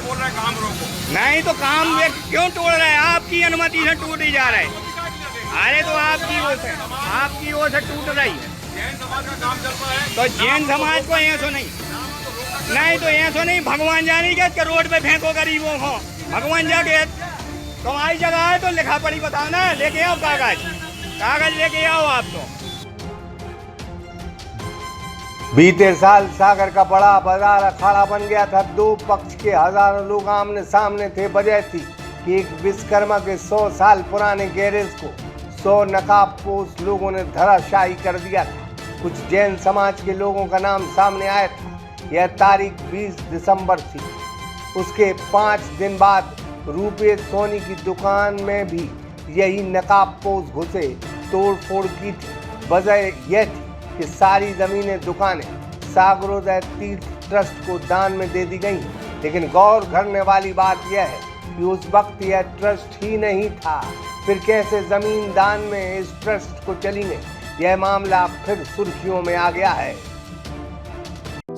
बोल रहे हैं काम रोको। नहीं तो काम ये क्यों तोड़ रहे हैं? आपकी अनुमति से टूट ही जा रहा है। अरे तो आपकी ओर से टूट रही है। जैन समाज का काम चलता है तो जैन समाज को ऐसो नहीं, नहीं तो ऐसो नहीं। भगवान जानी के रोड पे फेंको गरीबों को, भगवान जाके तुम्हारी जगह है तो लिखा पढ़ी बताओ ना, लेके आओ कागज लेके आओ आप तो। बीते साल सागर का बड़ा बाजार अखाड़ा बन गया था। दो पक्ष के हजारों लोग आमने सामने थे। वजह थी कि एक विश्वकर्मा के 100 साल पुराने गैरेज को 100 नकाबपोश लोगों ने धराशायी कर दिया था। कुछ जैन समाज के लोगों का नाम सामने आया था। यह तारीख 20 दिसंबर थी। उसके 5 दिन बाद रूपेश सोनी की दुकान में भी यही नकाबपोश घुसे तोड़ फोड़ की थी। वजह यह थी कि सारी जमीनें दुकानें सागरोदय तीर्थ ट्रस्ट को दान में दे दी गई। लेकिन गौर करने वाली बात यह है कि उस वक्त यह ट्रस्ट ही नहीं था। फिर कैसे जमीन दान में इस ट्रस्ट को चली गई, यह मामला फिर सुर्खियों में आ गया है।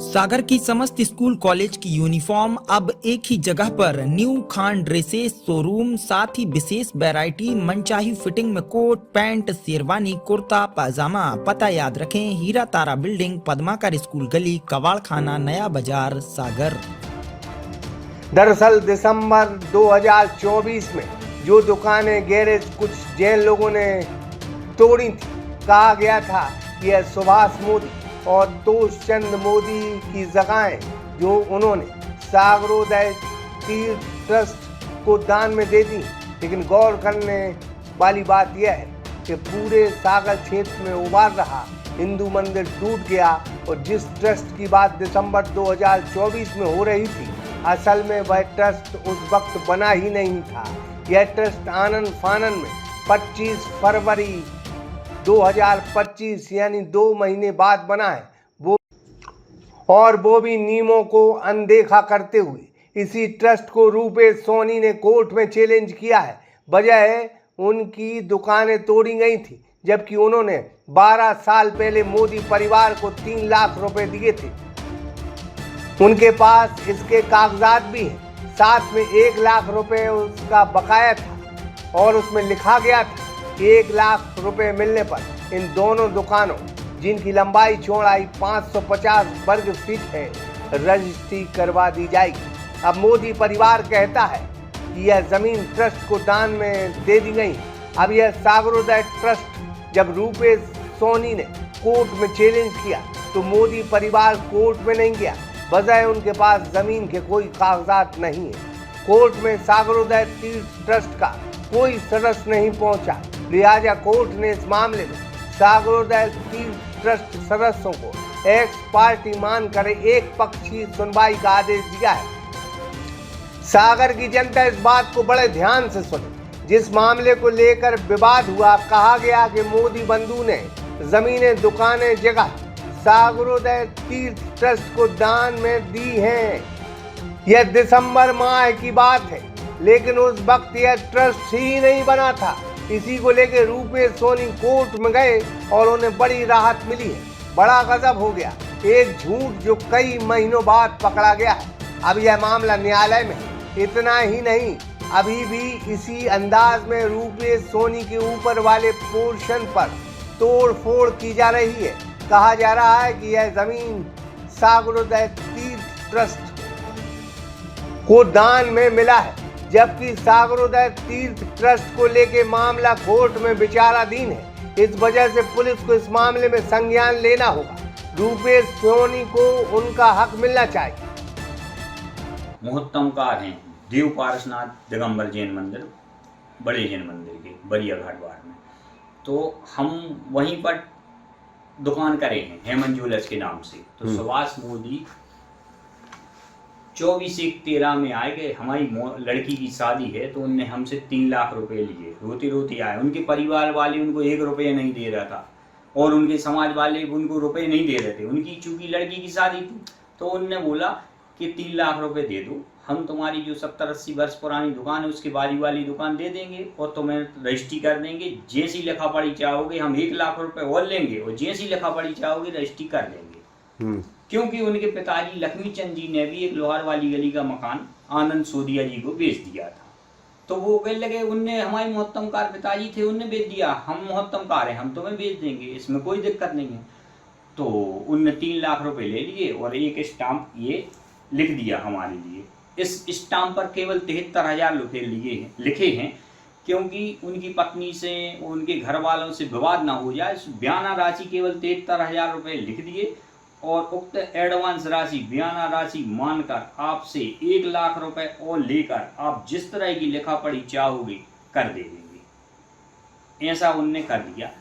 सागर की समस्त स्कूल कॉलेज की यूनिफॉर्म अब एक ही जगह पर न्यू खान ड्रेसेस शोरूम, साथ ही विशेष वैरायटी, मनचाही फिटिंग में कोट पैंट, शेरवानी, कुर्ता पाजामा। पता याद रखें, हीरा तारा बिल्डिंग, पद्माकर स्कूल गली, कवाड़ खाना, नया बाजार, सागर। दरअसल दिसंबर 2024 में जो दुकानें गैरेज कुछ जैन लोगों ने तोड़ी थी, कहा गया था कि यह सुभाष मोदी और तोषचंद मोदी की जगहें जो उन्होंने सागरोदय तीर्थ ट्रस्ट को दान में दे दी। लेकिन गौर करने वाली बात यह है कि पूरे सागर क्षेत्र में उभार रहा हिंदू मंदिर टूट गया। और जिस ट्रस्ट की बात दिसंबर 2024 में हो रही थी, असल में वह ट्रस्ट उस वक्त बना ही नहीं था। यह ट्रस्ट आनन फानन में 25 फरवरी 2025 यानी 2 महीने बाद बना है, वो भी नियमों को अनदेखा करते हुए। इसी ट्रस्ट को रूपेश सोनी ने कोर्ट में चैलेंज किया है। वजह है उनकी दुकानें तोड़ी गई थी, जबकि उन्होंने 12 साल पहले मोदी परिवार को 3 लाख रुपए दिए थे। उनके पास इसके कागजात भी हैं। साथ में 1 लाख रुपए उसका बकाया था और उसमें लिखा गया था 1 लाख रुपए मिलने पर इन दोनों दुकानों, जिनकी लंबाई चौड़ाई 550 वर्ग फीट है, रजिस्ट्री करवा दी जाएगी। अब मोदी परिवार कहता है कि यह जमीन ट्रस्ट को दान में दे दी गई। अब यह सागरोदय ट्रस्ट, जब रूपेश सोनी ने कोर्ट में चैलेंज किया तो मोदी परिवार कोर्ट में नहीं गया। वजह उनके पास जमीन के कोई कागजात नहीं है। कोर्ट में सागरोदय तीर्थ ट्रस्ट का कोई सदस्य नहीं पहुंचा। लिहाजा कोर्ट ने इस मामले में सागरोदय तीर्थ ट्रस्ट सदस्यों को एक्स पार्टी मानकर एक पक्षीय सुनवाई का आदेश दिया है। सागर की जनता इस बात को बड़े ध्यान से सुने। जिस मामले को लेकर विवाद हुआ, कहा गया कि मोदी बंधु ने जमीनें, दुकानें, जगह सागरोदय तीर्थ ट्रस्ट को दान में दी हैं। यह दिसंबर माह की बात है, लेकिन उस वक्त यह ट्रस्ट ही नहीं बना था। इसी को लेकर रूपेश सोनी कोर्ट में गए और उन्हें बड़ी राहत मिली है। बड़ा गजब हो गया, एक झूठ जो कई महीनों बाद पकड़ा गया है। अब यह मामला न्यायालय में। इतना ही नहीं, अभी भी इसी अंदाज में रूपेश सोनी के ऊपर वाले पोर्शन पर तोड़ फोड़ की जा रही है। कहा जा रहा है कि यह जमीन सागरोदय तीर्थ ट्रस्ट को दान में मिला है, जबकि सागरोदय तीर्थ ट्रस्ट को लेके मामला कोर्ट में विचाराधीन है। इस वजह से पुलिस को इस मामले में संज्ञान लेना होगा। रूपेश सोनी को उनका हक मिलना चाहिए। मोहत्तमकार हैं देव पारसनाथ दिगंबर जैन मंदिर, बड़े जैन मंदिर के बरिया घाट वार्ड में। तो हम वहीं पर दुकान करे हैं हेमंत ज्वेलर्स के नाम से। तो सुभाष मोदी 24/1/13 में आए गए। हमारी लड़की की शादी है तो उनने हमसे 3 लाख रुपए लिए। रोती रोती आए। उनके परिवार वाले उनको 1 रुपये नहीं दे रहा था और उनके समाज वाले उनको रुपए नहीं दे रहे थे। उनकी चूंकि लड़की की शादी थी तो उनने बोला कि 3 लाख रुपए दे दो, हम तुम्हारी जो 70-80 वर्ष पुरानी दुकान है उसकी बारी वाली दुकान दे देंगे और तुम्हें रजिस्ट्री कर देंगे। जैसी लिखा पढ़ी चाहोगे हम 1 लाख रुपए और लेंगे और जैसी लिखा पढ़ी चाहोगे रजिस्ट्री कर देंगे। क्योंकि उनके पिताजी लक्ष्मी चंद जी ने भी एक लोहार वाली गली का मकान आनंद सोदिया जी को बेच दिया था। तो वो कहने लगे उनने हमारे मोहत्तमकार पिताजी थे, उनने बेच दिया, हम मोहत्तमकार हैं, हम तुम्हें बेच देंगे, इसमें कोई दिक्कत नहीं है। तो उनने 3 लाख रुपए ले लिए और एक स्टाम्प ये लिख दिया हमारे लिए। इस स्टाम्प पर केवल 73,000 रुपये लिखे हैं, क्योंकि उनकी पत्नी से उनके घर वालों से विवाद ना हो जाए, बयाना राशि केवल 73,000 रुपये लिख दिए और उक्त एडवांस राशि बयाना राशि मानकर आपसे 1 लाख रुपए और लेकर आप जिस तरह की लिखा पढ़ी चाहोगे कर दे देंगे। ऐसा उनने कर दिया।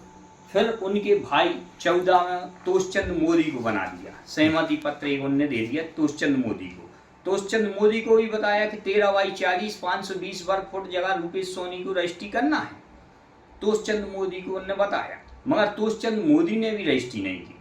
फिर उनके भाई 14 में तोषचंद मोदी को बना दिया, सहमति पत्र एक उनने दे दिया तोषचंद मोदी को। तोषचंद मोदी को भी बताया कि 13/40 520 वर्ग फुट जगह रूपेश सोनी को रजिस्ट्री करना है। तोषचंद मोदी को उनने बताया, मगर तोषचंद मोदी ने भी रजिस्ट्री नहीं की।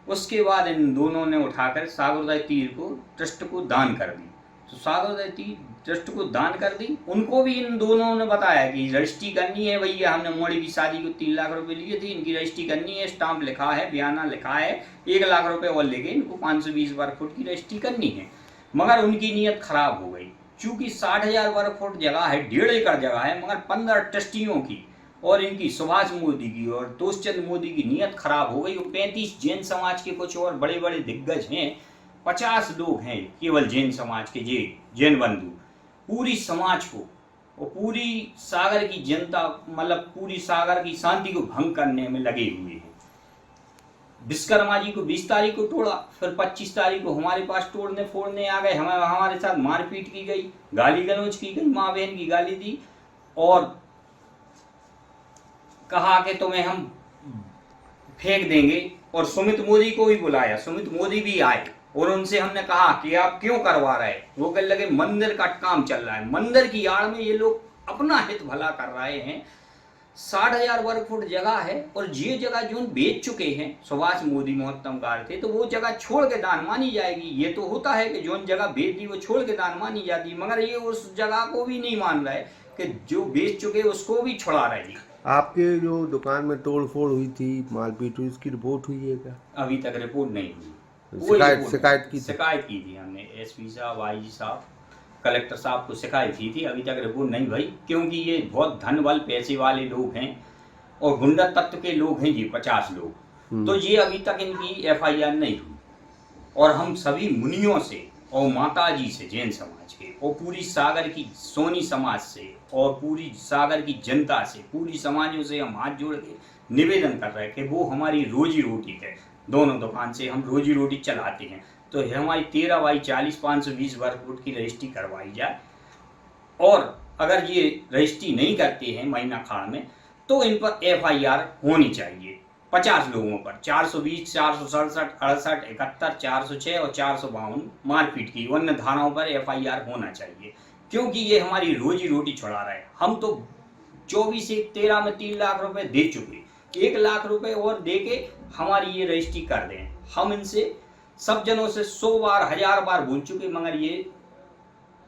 उसके बाद इन दोनों ने उठाकर सागरदाई तीर को ट्रस्ट को दान कर दी। तो सागरदाई तीर ट्रस्ट को दान कर दी। उनको भी इन दोनों ने बताया कि रजिस्ट्री करनी है भैया, हमने मोड़ी की शादी को 3 लाख रुपए लिए थे, इनकी रजिस्ट्री करनी है, स्टाम्प लिखा है, बयाना लिखा है, 1 लाख रुपए और लेके इनको 520 वर्ग फुट की रजिस्ट्री करनी है। मगर उनकी नीयत खराब हो गई, चूंकि 60,000 वर्ग फुट जगह है, 1.5 एकड़ जगह है, मगर 15 ट्रस्टियों की और इनकी सुभाष मोदी की और तोषचंद मोदी की नीयत खराब हो गई। 35 जैन समाज के कुछ और बड़े बड़े दिग्गज हैं, 50 लोग हैं केवल जैन समाज के, जैन बंधु पूरी समाज को और पूरी सागर की जनता, मतलब पूरी सागर की शांति को भंग करने में लगे हुए हैं। विश्वकर्मा जी को 20 तारीख को तोड़ा, फिर 25 तारीख को हमारे पास तोड़ने फोड़ने आ गए, हमारे साथ मारपीट की गई, गाली गलौज की गई, माँ बहन की गाली दी और कहा कि तुम्हें हम फेंक देंगे। और सुमित मोदी को भी बुलाया, सुमित मोदी भी आए और उनसे हमने कहा कि आप क्यों करवा रहे हैं। वो कहने लगे मंदिर का काम चल रहा है, मंदिर की आड़ में ये लोग अपना हित भला कर रहे हैं। 60,000 वर्ग फुट जगह है और ये जगह जो बेच चुके हैं, सुभाष मोदी मोहत्तमकार थे, तो वो जगह छोड़ के दान मानी जाएगी। ये तो होता है कि जो जगह बेच दी वो छोड़ के दान मानी जाती, मगर ये उस जगह को भी नहीं मान रहे कि जो बेच चुके उसको भी छुड़ा रहे। आपके जो दुकान में तोड़ फोड़ हुई थी, मारपीट हुई, इसकी रिपोर्ट हुई है क्या? अभी तक रिपोर्ट नहीं हुई। शिकायत की थी हमने, एसपी साहब, आईजी साहब, कलेक्टर साहब को शिकायत की थी, अभी तक रिपोर्ट नहीं भाई, क्योंकि ये बहुत धन बल पैसे वाले लोग हैं और गुंडा तत्व के लोग हैं जी, 50 लोग। तो ये अभी तक इनकी FIR नहीं हुई। और हम सभी मुनियों से और माता जी से, जैन समाज के और पूरी सागर की सोनी समाज से और पूरी सागर की जनता से, पूरी समाजों से हम हाथ जोड़ के निवेदन कर रहे हैं कि वो हमारी रोजी रोटी है, दोनों दुकान से हम रोजी रोटी चलाते हैं, तो हमारी 13/40 520 वर्ग फुट की रजिस्ट्री करवाई जाए। और अगर ये रजिस्ट्री नहीं करते हैं महीना खाड़ में तो इन पर FIR होनी चाहिए 50 लोगों पर, 420, 467, 68, 71, 406 और 452 मारपीट की अन्य धाराओं पर FIR होना चाहिए, क्योंकि ये हमारी रोजी रोटी छुड़ा रहा है। हम तो 24 से 13 में 3 लाख रुपए दे चुके, 1 लाख रुपए और दे के हमारी ये रजिस्ट्री कर दें। हम इनसे सब जनों से 100 बार 1000 बार बोल चुके, मगर ये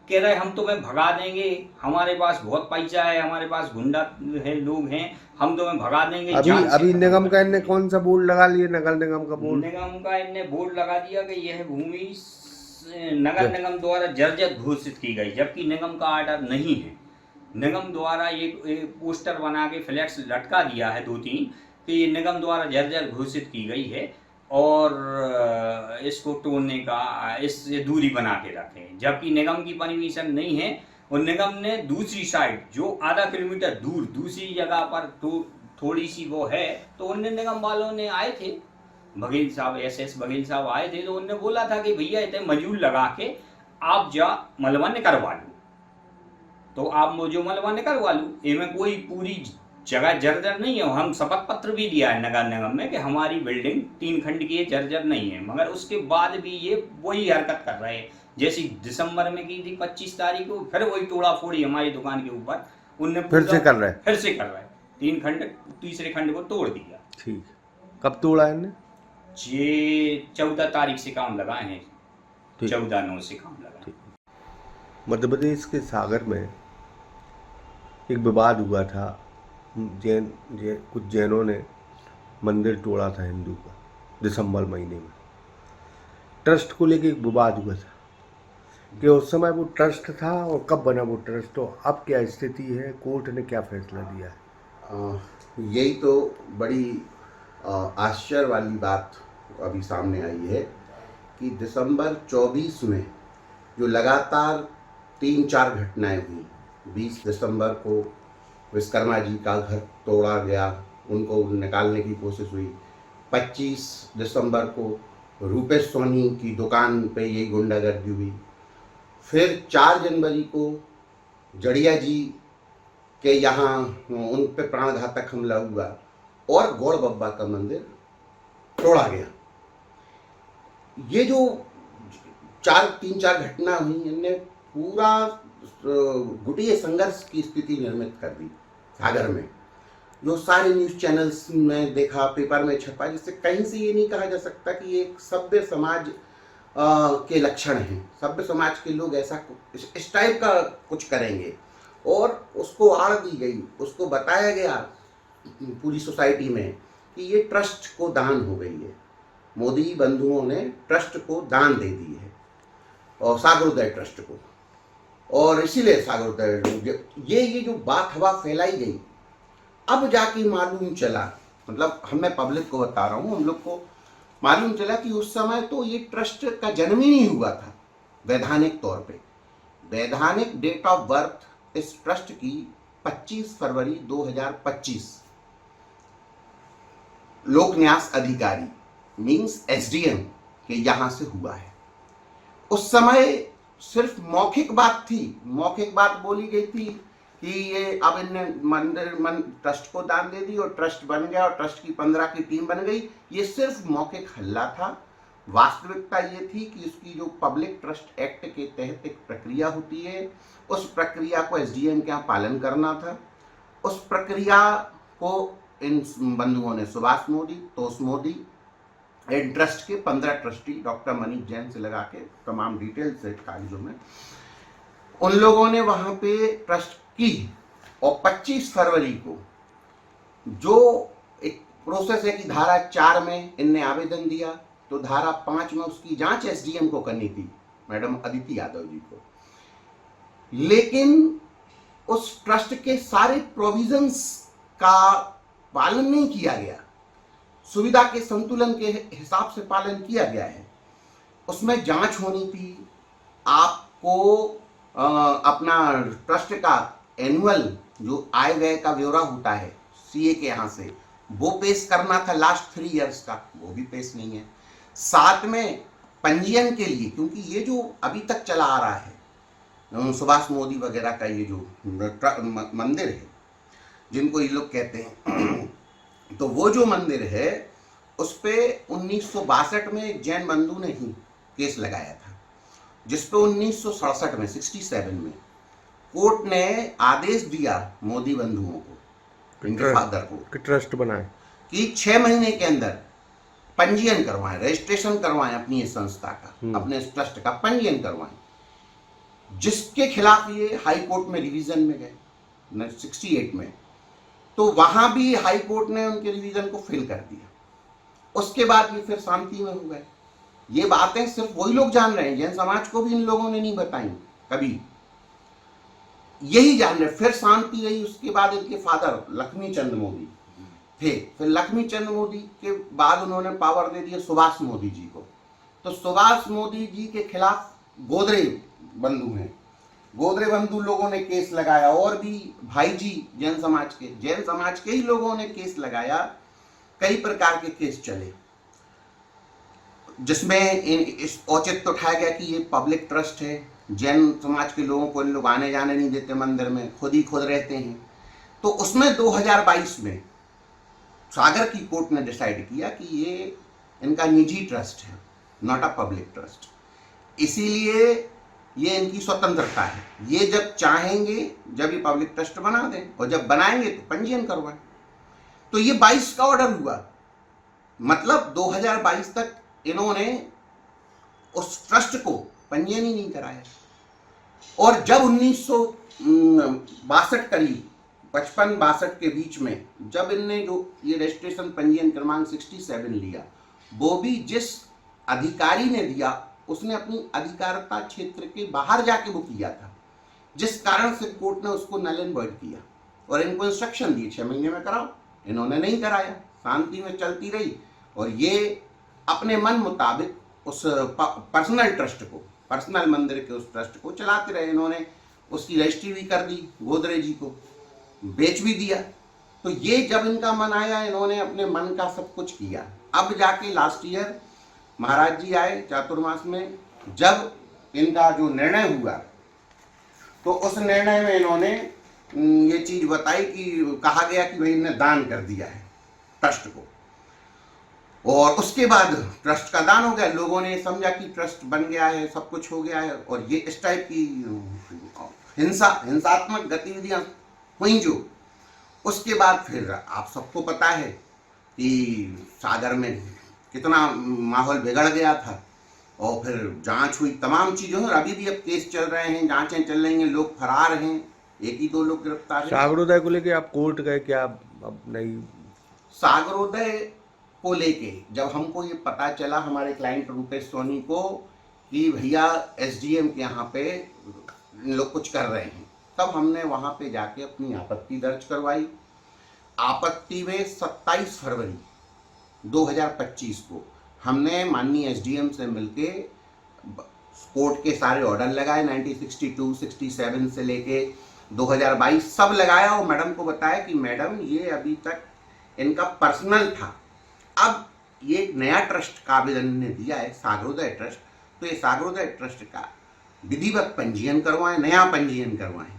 कह रहे हम तुम्हें भगा देंगे, हमारे पास बहुत पैसा है, हमारे पास गुंडा है, लोग हैं, हम तुम्हें भगा देंगे। अभी निगम का इनने कौन सा बोर्ड लगा लिया? नगर निगम का बोर्ड, निगम का इनने बोर्ड लगा दिया कि यह भूमि नगर निगम द्वारा जर्जर घोषित की गई, जबकि निगम का ऑर्डर नहीं है। निगम द्वारा एक पोस्टर बना के फ्लैक्स लटका दिया है 2-3 कि ये निगम द्वारा जर्जर घोषित की गई है और इसको तोड़ने का, इससे दूरी बना के रखें, जबकि निगम की परमिशन नहीं है। और निगम ने दूसरी साइड जो आधा किलोमीटर दूर दूसरी जगह पर थोड़ी सी वो है, तो उनने निगम वालों ने आए थे, बघेल साहब, SS बघेल साहब आए थे, तो उनने बोला था कि भैया इतने मजूर लगा के आप जा मलबा करवा लो, तो आप जो मलबा करवा लो, इनमें कोई पूरी जगह जर्जर नहीं है। हम शपथ पत्र भी दिया है नगर निगम में कि हमारी बिल्डिंग 3 खंड की है, जर्जर नहीं है, मगर उसके बाद भी ये वही हरकत कर रहे हैं जैसी दिसंबर में की थी 25 तारीख को, फिर वही तोड़ा फोड़ी हमारी दुकान के ऊपर उनने फिर से कर रहे हैं 3 खंड, तीसरे खंड को तोड़ दिया। ठीक, कब तोड़ा है इन्हें? ये 14 तारीख से काम लगाए हैं, 14/9 से काम लगाए। मध्य प्रदेश के सागर में एक विवाद हुआ था, कुछ जैनों ने मंदिर तोड़ा था हिंदू का दिसंबर महीने में, ट्रस्ट को लेके एक विवाद हुआ था। कि उस समय वो ट्रस्ट था और कब बना वो ट्रस्ट, तो अब क्या स्थिति है, कोर्ट ने क्या फैसला दिया है? यही तो बड़ी आश्चर्य वाली बात अभी सामने आई है कि दिसंबर 24 में जो लगातार 3-4 घटनाएं हुई, 20 दिसंबर को विश्वकर्मा जी का घर तोड़ा गया, उनको निकालने की कोशिश हुई। 25 दिसंबर को रूपेश सोनी की दुकान पे यही गुंडागर्दी हुई। फिर 4 जनवरी को जड़िया जी के यहाँ उन पे प्राणघातक हमला हुआ और गौड़ बब्बा का मंदिर तोड़ा गया। ये जो 3-4 घटना हुई, इनने पूरा गुटिये संघर्ष की स्थिति निर्मित कर दी सागर में। जो सारे न्यूज़ चैनल्स में देखा, पेपर में छपा, जिससे कहीं से ये नहीं कहा जा सकता कि एक सभ्य समाज के लक्षण हैं, सभ्य समाज के लोग ऐसा इस टाइप का कुछ करेंगे। और उसको आड़ दी गई, उसको बताया गया पूरी सोसाइटी में कि ये ट्रस्ट को दान हो गई है, मोदी बंधुओं ने ट्रस्ट को दान दे दी है और सागरोदय ट्रस्ट को, और इसीलिए सागरोदय ये जो बात हवा फैलाई गई, अब जाके मालूम चला, मतलब मैं पब्लिक को बता रहा हूँ, हम लोग को मालूम चला कि उस समय तो ये ट्रस्ट का जन्म ही नहीं हुआ था वैधानिक तौर पे। वैधानिक डेट ऑफ बर्थ इस ट्रस्ट की 25 फरवरी 2025 लोक न्यास अधिकारी मींस एसडीएम के यहाँ से हुआ है। उस समय सिर्फ मौखिक बात थी, मौखिक बात बोली गई थी कि ये अब इनने ट्रस्ट को दान दे दी और ट्रस्ट बन गया और ट्रस्ट की 15 की टीम बन गई। ये सिर्फ मौखिक हल्ला था। वास्तविकता ये थी कि उसकी जो पब्लिक ट्रस्ट एक्ट के तहत एक प्रक्रिया होती है, उस प्रक्रिया को एसडीएम के यहाँ पालन करना था। उस प्रक्रिया को इन बंधुओं ने सुभाष मोदी, तोष मोदी, इन ट्रस्ट के 15 ट्रस्टी डॉक्टर मनीष जैन से लगा के तमाम डिटेल्स है कागजों में, उन लोगों ने वहां पे ट्रस्ट की। और 25 फरवरी को जो एक प्रोसेस है कि धारा 4 में इनने आवेदन दिया, तो धारा 5 में उसकी जांच एसडीएम को करनी थी, मैडम अदिति यादव जी को। लेकिन उस ट्रस्ट के सारे प्रोविजंस का पालन नहीं किया गया, सुविधा के संतुलन के हिसाब से पालन किया गया है। उसमें जांच होनी थी, आपको अपना ट्रस्ट का एनुअल जो आय व्यय का ब्यौरा होता है सीए के यहाँ से, वो पेश करना था लास्ट 3 इयर्स का, वो भी पेश नहीं है। साथ में पंजीयन के लिए, क्योंकि ये जो अभी तक चला आ रहा है सुभाष मोदी वगैरह का ये जो मंदिर है जिनको ये लोग कहते हैं, तो वो जो मंदिर है उस पे 1962 में एक जैन बंधु ने ही केस लगाया था, जिसपे 1967 में 67 में कोर्ट ने आदेश दिया मोदी बंधुओं को, इनके फादर को, कि ट्रस्ट बनाए, कि 6 महीने के अंदर पंजीयन करवाएं, रजिस्ट्रेशन करवाएं अपनी इस संस्था का, अपने इस ट्रस्ट का पंजीयन करवाएं। जिसके खिलाफ ये हाई कोर्ट में रिवीजन में गए 68 में, तो वहां भी हाई कोर्ट ने उनके रिवीजन को फेल कर दिया। उसके बाद ये फिर शांति में हो गए। ये बातें सिर्फ वही लोग जान रहे हैं, जैन समाज को भी इन लोगों ने नहीं बताई कभी, यही जान रहे। फिर शांति रही। उसके बाद इनके फादर लक्ष्मी चंद्र मोदी थे, फिर लक्ष्मी चंद्र मोदी के बाद उन्होंने पावर दे दिया सुभाष मोदी जी को। तो सुभाष मोदी जी के खिलाफ गोदरे बंधु हैं, गोदरे बंधु लोगों ने केस लगाया, और भी भाई जी जैन समाज के ही लोगों ने केस लगाया। कई प्रकार के केस चले, जिसमें इस औचित्य उठाया गया कि ये पब्लिक ट्रस्ट है, जैन समाज के लोगों को इन लोग आने जाने नहीं देते मंदिर में, खुद ही खुद रहते हैं। तो उसमें 2022 में सागर की कोर्ट ने डिसाइड किया कि ये इनका निजी ट्रस्ट है, नॉट अ पब्लिक ट्रस्ट, इसीलिए ये इनकी स्वतंत्रता है। ये जब चाहेंगे जब ये पब्लिक ट्रस्ट बना दें, और जब बनाएंगे तो पंजीयन करवाएं। तो ये 22 का ऑर्डर हुआ, मतलब 2022 तक इन्होंने उस ट्रस्ट को पंजीयन ही नहीं कराया। और जब 1962 करीब 55-62 के बीच में जब इनने जो ये रजिस्ट्रेशन पंजीयन क्रमांक 67 लिया, वो भी जिस अधिकारी ने दिया उसने अपनी अधिकारिता क्षेत्र के बाहर जाके वो किया था, जिस कारण से कोर्ट ने उसको नल एंड वॉइड किया और इनको इंस्ट्रक्शन दी 6 महीने में कराओ। इन्होंने नहीं कराया, शांति में चलती रही और ये अपने मन मुताबिक उस पर्सनल ट्रस्ट को, पर्सनल मंदिर के उस ट्रस्ट को चलाते रहे। इन्होंने उसकी रजिस्ट्री भी कर दी, गोदरेज जी को बेच भी दिया। तो ये जब इनका मन आया, इन्होंने अपने मन का सब कुछ किया। अब जाके लास्ट ईयर महाराज जी आए चातुर्मास में, जब इनका जो निर्णय हुआ तो उस निर्णय में इन्होंने ये चीज बताई कि कहा गया कि भाई इन्हें दान कर दिया है ट्रस्ट को, और उसके बाद ट्रस्ट का दान हो गया। लोगों ने समझा कि ट्रस्ट बन गया है, सब कुछ हो गया है, और ये इस टाइप की हिंसात्मक गतिविधियां हुई जो। उसके बाद फिर आप सबको पता है कि सागर में कितना माहौल बिगड़ गया था, और फिर जांच हुई, तमाम चीजों और अभी भी अब केस चल रहे हैं, जांचें चल रही हैं, लोग फरार हैं, 1 ही 2 लोग गिरफ्तार हैं। सागरोदय को लेके आप कोर्ट गए क्या? अब नहीं, सागरोदय को लेके जब हमको ये पता चला हमारे क्लाइंट रूपेश सोनी को कि भैया एसडीएम के यहाँ पे लोग कुछ कर रहे हैं, तब हमने वहाँ पे जाके अपनी आपत्ति दर्ज करवाई। आपत्ति में 27 फरवरी 2025 को हमने माननीय एसडीएम से मिलके कोर्ट के सारे ऑर्डर लगाए, 1962, 67 से लेके 2022 सब लगाया, और मैडम को बताया कि मैडम ये अभी तक इनका पर्सनल था, अब ये नया ट्रस्ट का आवेदन ने दिया है सागरोदय ट्रस्ट, तो ये सागरोदय ट्रस्ट का विधिवत पंजीयन करवाएं, नया पंजीयन करवाएं,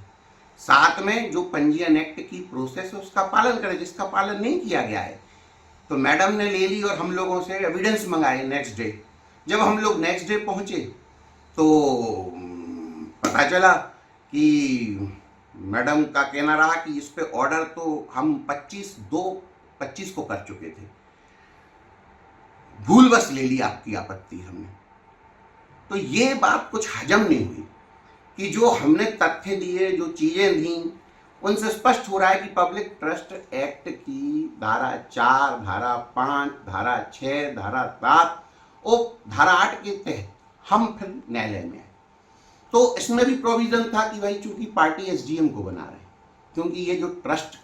साथ में जो पंजीयन एक्ट की प्रोसेस है उसका पालन करें, जिसका पालन नहीं किया गया है। तो मैडम ने ले ली और हम लोगों से एविडेंस मंगाए नेक्स्ट डे। जब हम लोग नेक्स्ट डे पहुंचे तो पता चला कि मैडम का कहना रहा कि इस पे ऑर्डर तो हम 25/2/25 को कर चुके थे, भूल बस ले ली आपकी आपत्ति हमने। तो ये बात कुछ हजम नहीं हुई कि जो हमने तथ्य दिए, जो चीजें दी, उनसे स्पष्ट हो रहा है कि पब्लिक ट्रस्ट एक्ट की धारा 4, धारा 5, धारा 6, धारा 7 और धारा 8 के तहत हम फिर न्यायालय में आए। तो इसमें भी प्रोविजन था कि भाई चूंकि पार्टी एसडीएम को बना रहे, क्योंकि ये जो ट्रस्ट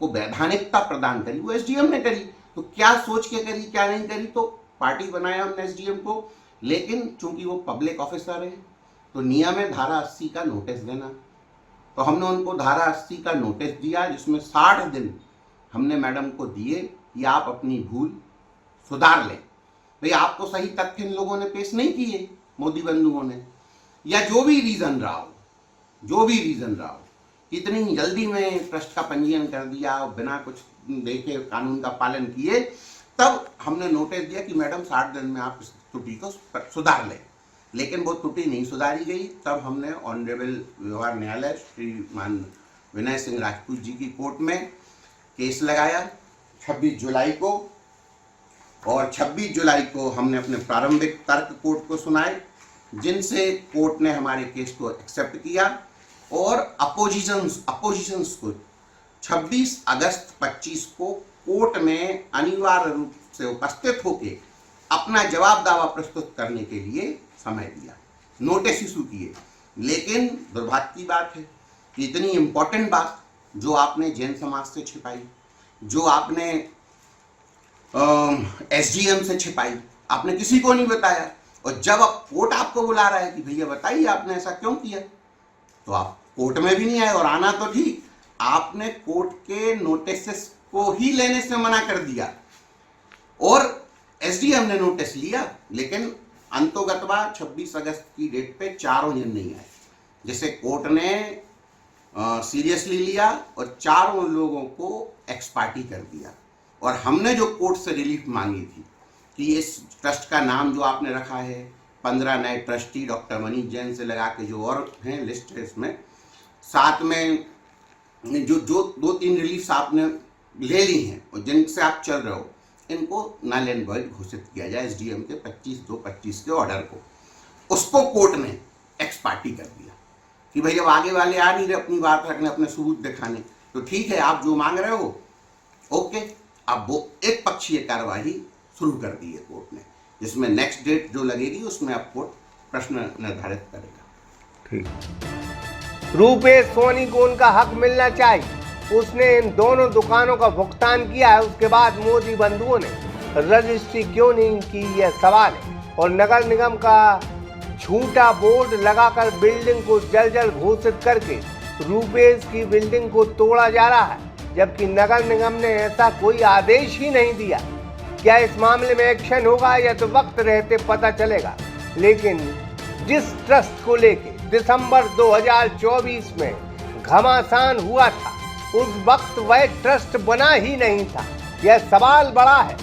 को वैधानिकता प्रदान करी वो एसडीएम ने करी, तो क्या सोच के करी क्या नहीं करी, तो पार्टी बनाया हमने एसडीएम को। लेकिन चूंकि वो पब्लिक ऑफिसर है तो नियम है धारा 80 का नोटिस देना, तो हमने उनको धारा 80 का नोटिस दिया, जिसमें 60 दिन हमने मैडम को दिए कि आप अपनी भूल सुधार लें। भाई आपको सही तथ्य इन लोगों ने पेश नहीं किए, मोदी बंधुओं ने, या जो भी रीजन रहा हो, इतनी जल्दी में ट्रस्ट का पंजीयन कर दिया बिना कुछ देखे, कानून का पालन किए, तब हमने नोटिस दिया कि मैडम 60 दिन में आप इस त्रुटि को सुधार लें। लेकिन वो त्रुटि नहीं सुधारी गई। तब हमने ऑनरेबल व्यवहार न्यायालय श्रीमान विनय सिंह राजपूत जी की कोर्ट में केस लगाया 26 जुलाई को, और 26 जुलाई को हमने अपने प्रारंभिक तर्क कोर्ट को सुनाए, जिनसे कोर्ट ने हमारे केस को एक्सेप्ट किया, और अपोजिशंस को 26 अगस्त 25 को कोर्ट में अनिवार्य रूप से उपस्थित होकर अपना जवाब दावा प्रस्तुत करने के लिए समय दिया, नोटिस इशू किए। लेकिन दुर्भाग्य की बात है कि इतनी इंपॉर्टेंट बात जो आपने जैन समाज से छिपाई, जो आपने एसडीएम से छिपाई, आपने किसी को नहीं बताया, और जब अब कोर्ट आपको बुला रहा है कि भैया बताइए आपने ऐसा क्यों किया, तो आप कोर्ट में भी नहीं आए, और आना तो ठीक, आपने कोर्ट के नोटिस को ही लेने से मना कर दिया, और एसडीएम ने नोटिस लिया, लेकिन अंतोगतवा 26 अगस्त की डेट पे 4 जन नहीं आए, जिसे कोर्ट ने सीरियसली लिया और 4 लोगों को एक्स पार्टी कर दिया। और हमने जो कोर्ट से रिलीफ मांगी थी कि इस ट्रस्ट का नाम जो आपने रखा है, 15 नए ट्रस्टी डॉक्टर मनीष जैन से लगा के जो और हैं लिस्ट है इसमें, साथ में जो 2-3 रिलीफ आपने ले ली हैं और जिनसे आप चल रहे हो, इनको नल एंड वॉइड घोषित किया जाए एसडीएम के 25/2/25 के ऑर्डर को। उसको कोर्ट ने एक्स पार्टी कर दिया कि भाई अब आगे वाले आ नहीं रहे अपनी बात रखने, अपने सबूत दिखाने, तो ठीक है आप जो मांग रहे हो ओके। अब वो एक पक्षीय कार्यवाही शुरू कर दी है कोर्ट ने जिसमें नेक्स्ट डेट जो लगेगी उसमें आपको प्रश्न निर्धारित करेगा। ठीक। रूपेश सोनी को उनका हक मिलना चाहिए। उसने इन दोनों दुकानों का भुगतान किया है, उसके बाद मोदी बंधुओं ने रजिस्ट्री क्यों नहीं की, यह सवाल है। और नगर निगम का झूठा बोर्ड लगाकर बिल्डिंग को जल घोषित करके रूपेश की बिल्डिंग को तोड़ा जा रहा है, जबकि नगर निगम ने ऐसा कोई आदेश ही नहीं दिया। क्या इस मामले में एक्शन होगा या तो वक्त रहते पता चलेगा। लेकिन जिस ट्रस्ट को लेके दिसंबर 2024 में घमासान हुआ था, उस वक्त वह ट्रस्ट बना ही नहीं था। यह सवाल बड़ा है।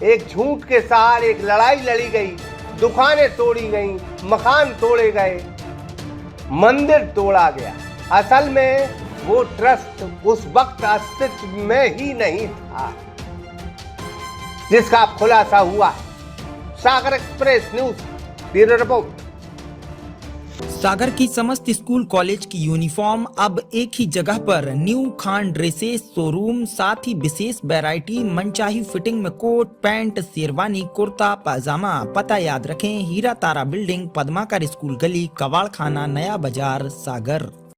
एक झूठ के सहारे एक लड़ाई लड़ी गई, दुकानें तोड़ी गई, मकान तोड़े गए, मंदिर तोड़ा गया। असल में वो ट्रस्ट उस वक्त अस्तित्व में ही नहीं था, जिसका खुलासा हुआ है। सागर एक्सप्रेस न्यूज ब्यूरो रिपोर्ट। सागर की समस्त स्कूल कॉलेज की यूनिफॉर्म अब एक ही जगह पर न्यू खान ड्रेसेस शोरूम, साथ ही विशेष वैरायटी मनचाही फिटिंग में कोट पैंट, शेरवानी, कुर्ता पाजामा। पता याद रखें, हीरा तारा बिल्डिंग, पद्माकर स्कूल गली, कवाड़ खाना, नया बाजार, सागर।